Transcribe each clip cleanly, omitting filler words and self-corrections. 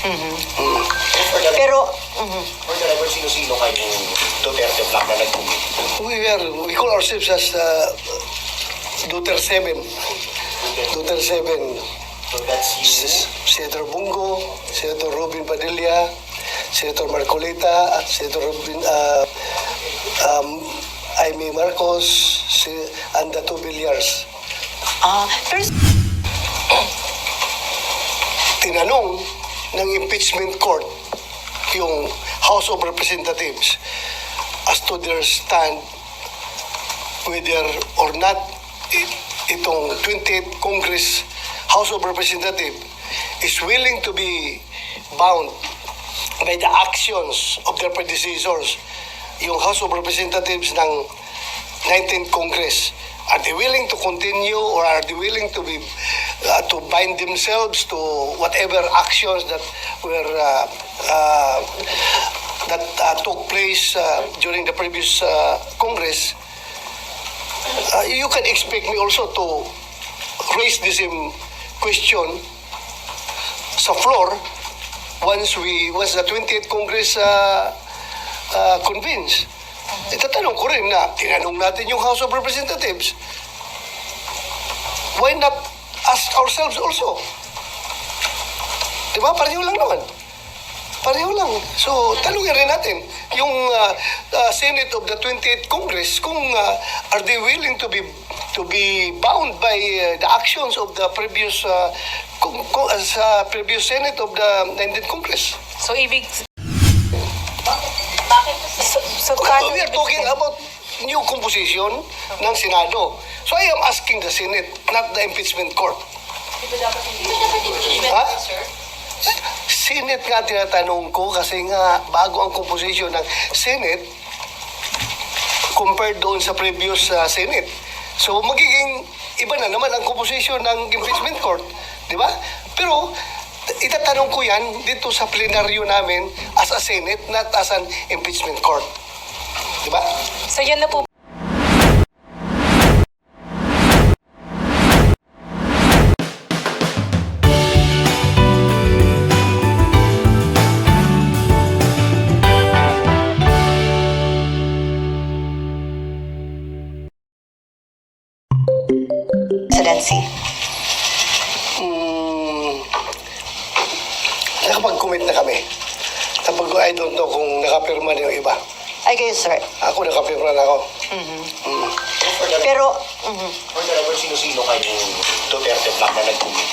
Pero, For the record, sino-sino kayong Duterte Black na nag-commit? We call ourselves as Duterte 7. Duterte 7. So that's you. Senator Bungo, Senator Robin Padilla, Senator Marcolita, Senator Robin, Aimee Marcos, and the two Villar. pero Tinanong ng impeachment court yung House of Representatives as to their stand whether or not itong 28th Congress House of Representatives is willing to be bound by the actions of their predecessors, yung House of Representatives ng 19th Congress. Are they willing to continue, or are they willing to be to bind themselves to whatever actions that were took place during the previous Congress? You can expect me also to raise the same question sa floor once the 20th Congress convenes. Itatanong ko rin na tinanong natin yung House of Representatives. Why not ask ourselves also? Diba? Pareho lang naman. Pareho lang. So, tanungin rin natin yung Senate of the 28th Congress kung are they willing to be bound by the actions of the previous previous Senate of the 19th Congress. so ibig so We are talking about new composition ng Senado. So I am asking the Senate, not the impeachment court. Ha? Senate nga tinatanong ko kasi nga bago ang composition ng Senate compared doon sa previous Senate. So magiging iba na naman ang composition ng impeachment court. Di ba? Pero itatanong ko yan dito sa plenaryo namin as a Senate, not as an impeachment court. Di ba? so yan na po. Presidency. Nakapag-commit na kami. I don't know kung nakapirma na yung iba. Ay kayo, sir. Ako nakapirma na ako. Pero, For the record, sino-sino kayong Duterte Black na nag-commit?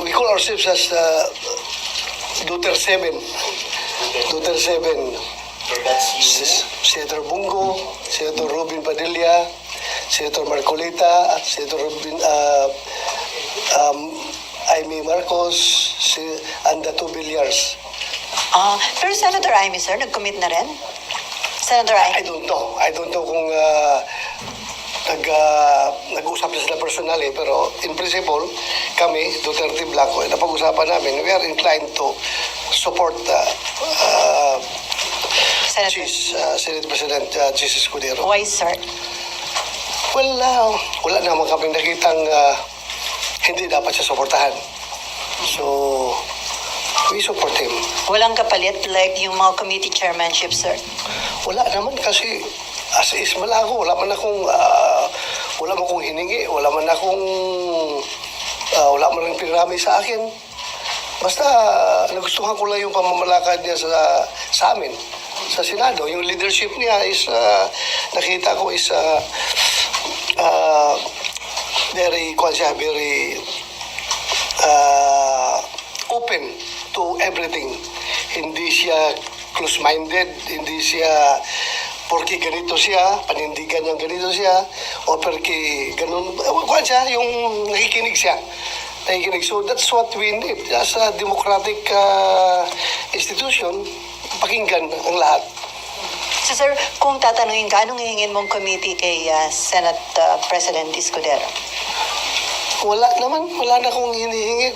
We call ourselves as Duterte 7. Duterte 7. So that's you. Senator Bungo, Senator Robin Padilla, Senator Marcolita, Senator Robin, Aimee Marcos, and the two Villar. pero Senator Aimee, sir, nag-commit na rin? Senator I Aimee. don't know. I don't know kung nag-usap na sila personal pero in principle, kami, Duterte Black, napag-usapan namin, we are inclined to support Senator. Senate President Jesus Escudero. Why, sir? Well, wala naman kaming nakitang hindi dapat siya suportahan. So, we support him. Walang kapalit like yung mga committee chairmanship, sir? Wala naman kasi as is malago. Wala man akong hiningi. Wala man rin pinrami sa akin. Basta nagustuhan ko lang yung pamamalakad niya sa amin, sa Senado. Yung leadership niya is, nakita ko is very open to everything. Hindi siya close-minded, hindi siya porque ganito siya, panindigan niyang ganito siya, o porque ganun, kuhan siya, yung nakikinig siya. So that's what we need. As a democratic institution, pakinggan ang lahat. So, sir, kung tatanungin ka, anong hihingin mong committee kay Senate President Escudero? Wala na akong hinihingi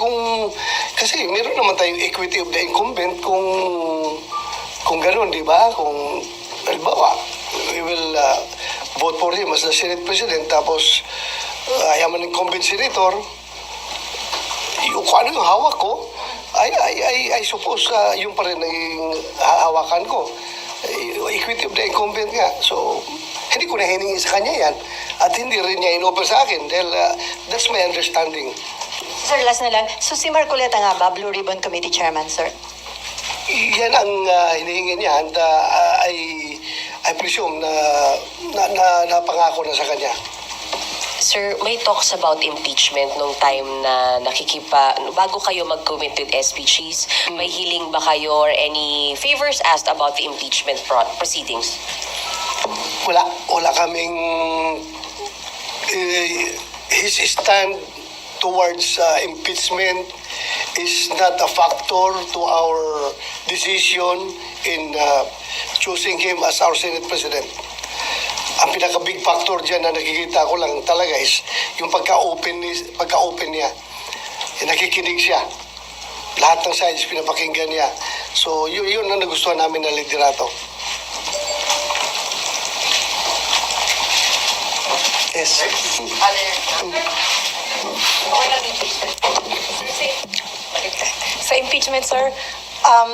kasi meron naman tayong equity of the incumbent kung gano'n, di ba? Kung, halimbawa, we will vote for him as the Senate President, tapos ayaman ng incumbent senator, kung ano yung hawak ko, I suppose yung pa rin naging hahawakan ko. Equity of the incumbent nga. So, hindi ko na hiningi sa kanya yan. At hindi rin niya in-offer sa akin dahil that's my understanding. Sir, last na lang. So si Marcoleta nga ba, Blue Ribbon Committee Chairman, sir? Yan ang hinihingi niya and I presume na napangako na sa kanya. Sir, may talks about impeachment nung time na bago kayo mag-commit with SPGs, may hiling ba kayo or any favors asked about the impeachment proceedings? Wala kaming his stand towards impeachment is not a factor to our decision in choosing him as our Senate President. Ang pinaka-big factor dyan na nakikita ko lang talaga is yung pagka-open niya. Nakikinig siya. Lahat ng sides pinapakinggan niya. So, yun ang nagustuhan namin na liderato. Yes. Sa impeachment, sir,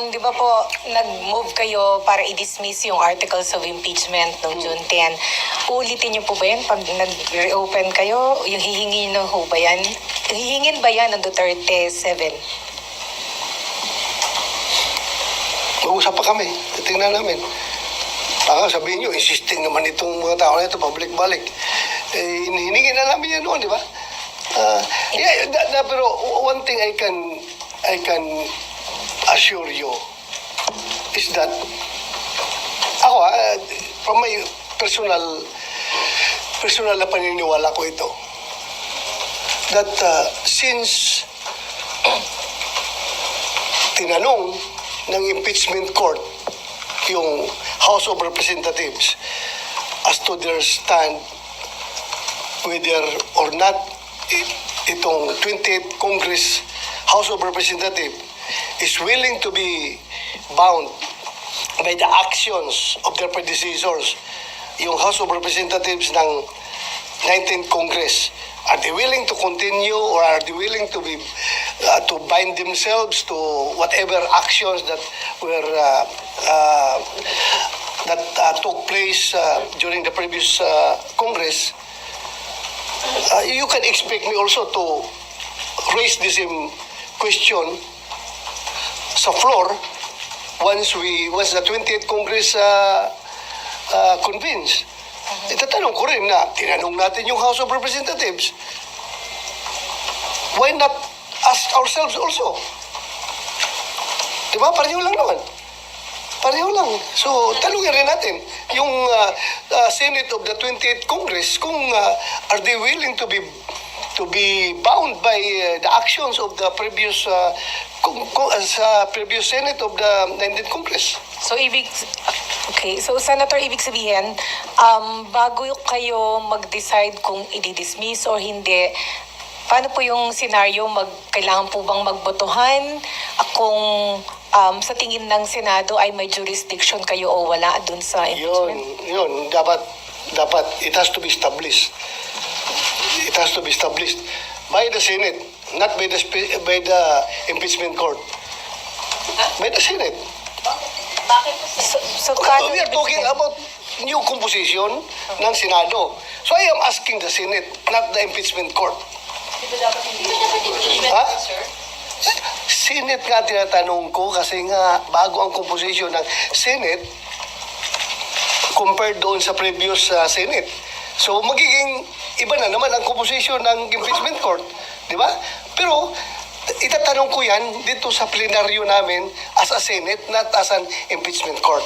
di ba po, nag-move kayo para i-dismiss yung articles of impeachment noong June 10. Uulitin niyo po ba yan pag nag-reopen kayo? Yung hihingi na ho ba yan? Hihingin ba yan ng Duterte 7? Mag-usap pa kami. Titingnan namin. Baka sabihin nyo, insisting naman itong mga tao na ito, pabalik-balik. Hiningi na namin yan noon, di ba? Pero one thing I can assure you is that ako, from my personal na paniniwala ko ito, that since tinanong ng impeachment court yung House of Representatives as to their stand whether or not itong 28th Congress House of Representatives is willing to be bound by the actions of their predecessors, yung House of Representatives ng 19th Congress, are they willing to continue or are they willing to be to bind themselves to whatever actions that were took place during the previous Congress? You can expect me also to raise this question sa floor once the 20th Congress convenes. Itatanong ko rin na tinanong natin yung House of Representatives. Why not ask ourselves also? Diba? Pareho lang naman. Pareho lang. So, tanungin rin natin yung Senate of the 28th Congress kung are they willing to be bound by the actions of the previous previous Senate of the 19th Congress. So, so Senator, ibig sabihin, bago kayo mag-decide kung i-dismiss or hindi, paano po yung scenario? Kailangan po bang magbotohan kung sa tingin ng Senado ay may jurisdiction kayo o wala dun sa impeachment? Yun. Dapat, it has to be established. It has to be established by the Senate, not by the impeachment court. By the Senate. So paano We are talking about new composition ng Senado. So I am asking the Senate, not the impeachment court. Ha? Senate nga tinatanong ko kasi nga bago ang composition ng Senate compared doon sa previous Senate. So magiging iba na naman ang composition ng impeachment court. Di ba? Pero itatanong ko yan dito sa plenaryo namin as a Senate, not as an impeachment court.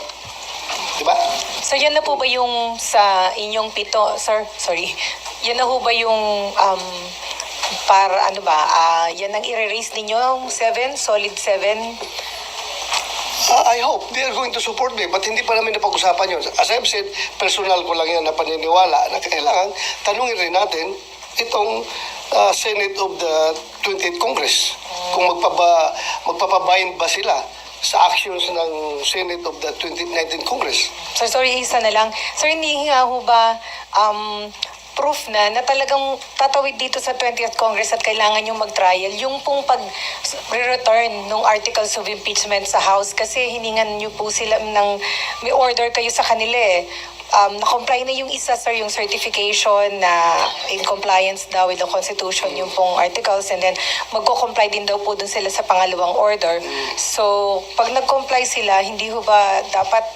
Di ba? So yan na po ba yung sa inyong pito, sir? Sorry. Yan na po ba yung para ano ba, yan ang i-raise ninyo, yung 7, solid 7? I hope they are going to support me, but hindi pa namin napag-usapan yun. As I've said, personal ko lang yan na paniniwala na kailangan tanungin rin natin itong Senate of the 20th Congress. Kung magpapabind ba sila sa actions ng Senate of the 2019 Congress. So sorry, isa na lang. Sir, hindi nga ho ba proof na talagang tatawid dito sa 20th Congress at kailangan yung mag-trial, yung pong pag-return ng articles of impeachment sa House kasi hiningan niyo po sila may order kayo sa kanila eh. Na-comply na yung isa, sir, yung certification na in compliance daw with the Constitution yung pong articles and then magko-comply din daw po dun sila sa pangalawang order. So, pag nag-comply sila, hindi ho ba dapat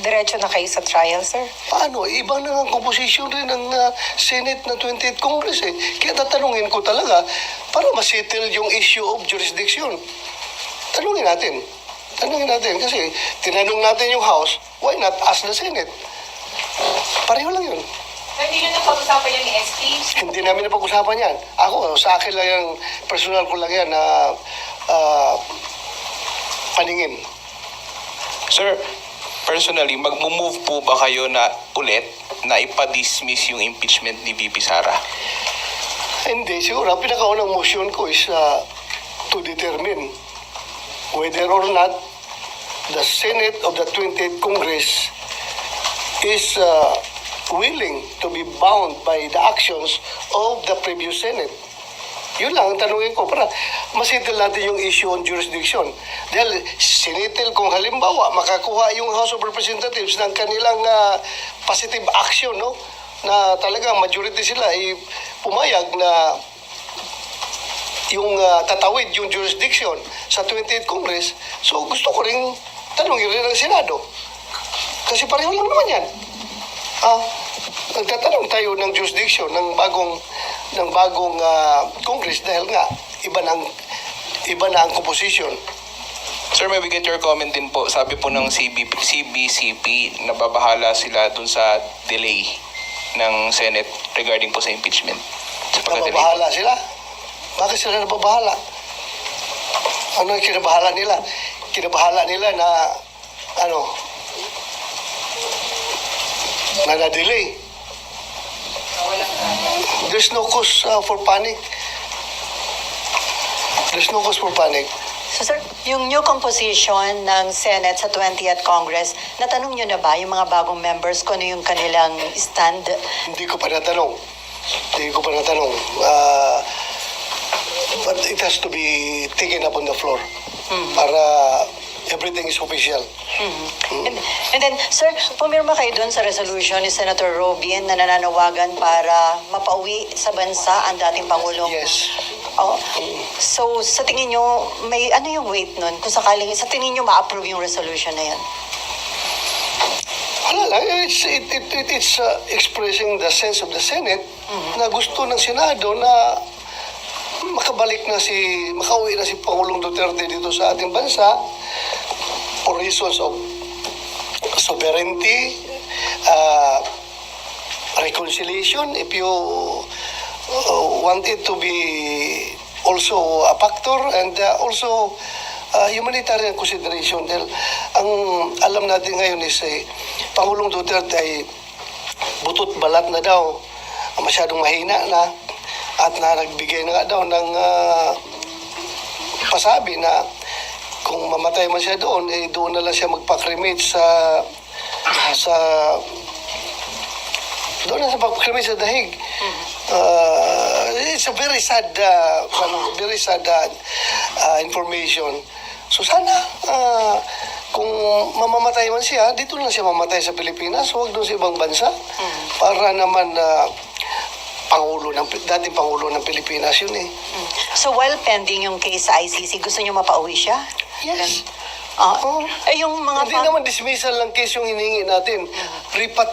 diretso na kayo sa trial, sir? Paano? Iba na ang composition rin ng Senate ng 20th Congress eh. Kaya tatanungin ko talaga para masettle yung issue of jurisdiction. Tanungin natin. Tanungin natin kasi tinanong natin yung House, why not ask the Senate? Pareho lang yun. Hindi nyo napag-usapan yan ni SP? Hindi namin napag-usapan yan. Ako, sa akin lang yan, personal ko lang yan na paningin. Sir, personally, mag-move po ba kayo na ulit na ipa-dismiss yung impeachment ni VP Sara? Hindi, siguro. Ang pinakaunang motion ko is to determine whether or not the Senate of the 20th Congress is willing to be bound by the actions of the previous Senate. Yun lang ang tanungin ko para masettle natin yung issue on jurisdiction. Dahil sinitil kung halimbawa makakuha yung House of Representatives ng kanilang positive action, no? Na talagang majority sila ay pumayag na yung tatawid yung jurisdiction sa 20th Congress. So gusto ko rin tanungin rin ang Senado. Kasi pareho lang naman yan. Nagtatanong tayo ng jurisdiction ng bagong Congress dahil nga iba na ang composition. Sir, may we get your comment din po. Sabi po ng CBCP, nababahala sila dun sa delay ng Senate regarding po sa impeachment. Sa pagka-delay po. Nababahala sila? Bakit sila nababahala? Ano yung kinabahala nila? Kinabahala nila na na-delay. There's no cause for panic. There's no cause for panic. So sir, yung new composition ng Senate sa 20th Congress, natanong nyo na ba yung mga bagong members kung ano yung kanilang stand? Hindi ko pa natanong. But it has to be taken up on the floor para everything is official. And then, sir, pumirma kayo doon sa resolution ni Senator Robin na nananawagan para mapauwi sa bansa ang dating Pangulo. Yes. Oh. So, sa tingin nyo, may ano yung weight nun? Kung sakaling, sa tingin nyo ma-approve yung resolution na yan? Wala lang. It's expressing the sense of the Senate na gusto ng Senado na makauwi na si Pangulong Duterte dito sa ating bansa for reasons of sovereignty, reconciliation, if you want it to be also a factor, and also humanitarian consideration. Dahil ang alam natin ngayon is Pangulong Duterte ay butot balat na daw, masyadong mahina na, at nagbigay na nga daw ng pasabi na kung mamatay man siya doon, doon na lang siya magpa-cremate doon na sa pag-cremate sa dahig. It's a very sad information. So sana kung mamamatay man siya, dito lang siya mamatay sa Pilipinas, huwag doon sa ibang bansa para naman dating Pangulo ng Pilipinas yun eh. So, while pending yung case sa ICC, gusto nyo mapauwi siya? Yes. Yung mga Hindi naman dismissal lang case yung hiningi natin.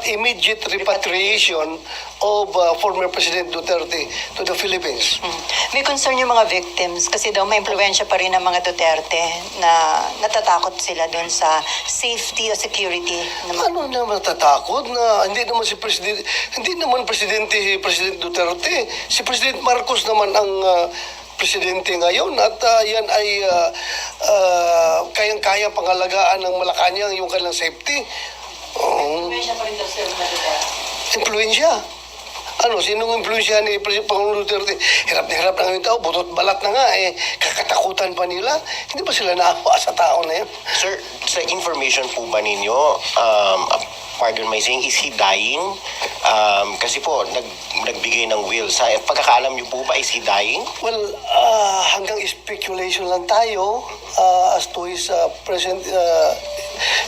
Immediate repatriation of former President Duterte to the Philippines. May concern yung mga victims kasi daw may impluensya pa rin ng mga Duterte na natatakot sila doon sa safety o security. Ano naman natatakot na hindi naman presidente si President Duterte. Si President Marcos naman ang presidente ngayon at yan ay kayang-kaya pangalagaan ng Malacanang yung kanilang safety. Influensya. Sinong influensya ni Pangulong Duterte? Hirap na hirap na ngayon tao, butot balat na nga kakatakutan pa nila. Hindi ba sila naawa sa tao na yan? Sir, sa information po ba ninyo, pardon my saying, is he dying? Kasi po, nagbigay ng will. Sa pagkakaalam niyo po ba, is he dying? Well, hanggang speculation lang tayo as to his present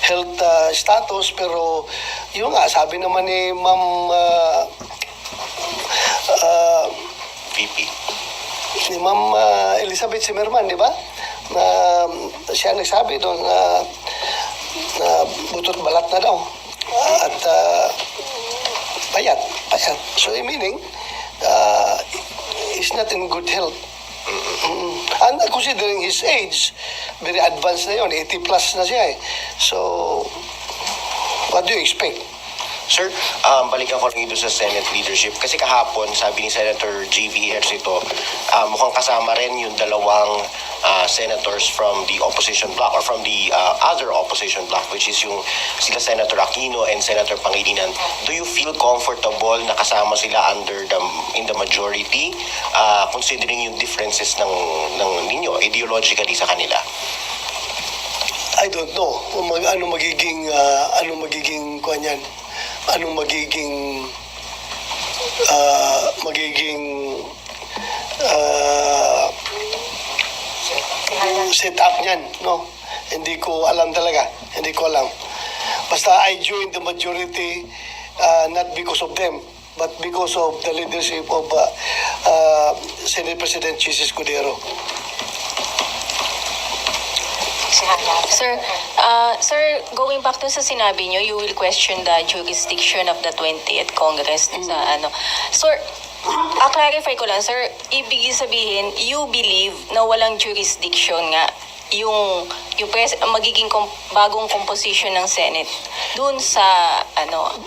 health status. Pero yun nga, sabi naman ni Ma'am VP. ni Ma'am Elizabeth Zimmerman, di ba? Na siya nagsabi doon na butot balat na daw. At payat. So, meaning, he's not in good health. And considering his age, very advanced na yun, 80 plus na siya eh. So, what do you expect? Sir, balikan ko lang ito sa Senate leadership. Kasi kahapon, sabi ni Senator J.V. Ejercito, mukhang kasama rin yung dalawang senators from the opposition bloc or from the other opposition bloc, which is yung sila Senator Aquino and Senator Pangilinan. Do you feel comfortable na kasama sila in the majority, considering yung differences ng ninyo ideologically sa kanila? I don't know kung anong magiging kuwan yan. Anong magiging set up niyan, no? Hindi ko alam talaga. Hindi ko alam. Basta I joined the majority not because of them, but because of the leadership of Senate President Jesus Cudero. Sir, going back to sa sinabi nyo, you will question the jurisdiction of the 20th Congress sa ano. Sir, clarify ko lang, sir, ibig sabihin, you believe na walang jurisdiction nga yung magiging bagong composition ng Senate dun sa ano